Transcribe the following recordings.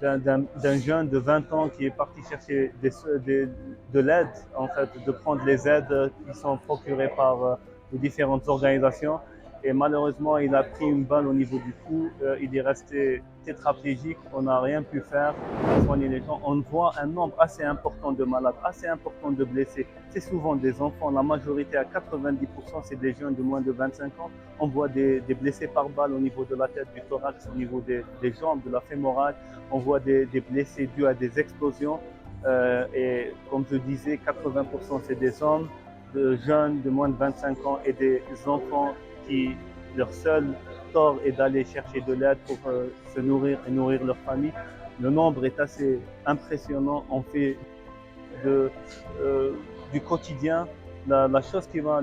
d'un jeune de 20 ans qui est parti chercher de l'aide, en fait, de prendre les aides qui sont procurées par les différentes organisations. Et malheureusement, il a pris une balle au niveau du cou. Il est resté tétraplégique. On n'a rien pu faire pour soigner les gens. On voit un nombre assez important de malades, assez important de blessés. C'est souvent des enfants. La majorité, à 90%, c'est des jeunes de moins de 25 ans. On voit des blessés par balle au niveau de la tête, du thorax, au niveau des jambes, de la fémorale. On voit des blessés dus à des explosions. Et comme je disais, 80% c'est des hommes, de jeunes de moins de 25 ans et des enfants qui, leur seul tort est d'aller chercher de l'aide pour se nourrir et nourrir leur famille. Le nombre est assez impressionnant. On fait de, du quotidien la chose qui m'a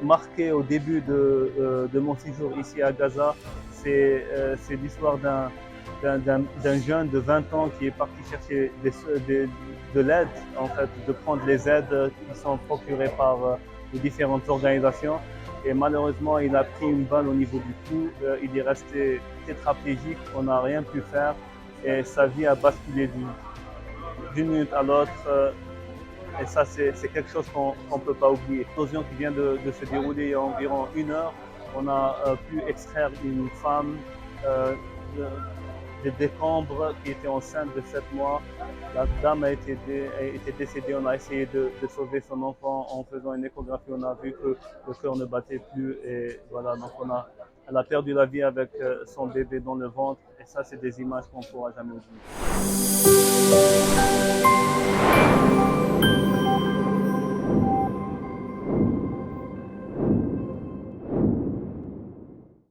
marqué au début de mon séjour ici à Gaza, c'est l'histoire d'un jeune de 20 ans qui est parti chercher de l'aide, en fait, de prendre les aides qui sont procurées par les différentes organisations. Et malheureusement, il a pris une balle au niveau du cou. Il est resté tétraplégique. On n'a rien pu faire. Et sa vie a basculé d'une minute à l'autre. Et ça, c'est quelque chose qu'on ne peut pas oublier. L'explosion qui vient de se dérouler il y a environ 1 heure, on a pu extraire une femme des décombres qui était enceinte de 7 mois. La dame a été décédée. On a essayé de sauver son enfant en faisant une échographie. On a vu que le cœur ne battait plus. Et voilà, donc elle a perdu la vie avec son bébé dans le ventre. Et ça, c'est des images qu'on ne pourra jamais oublier.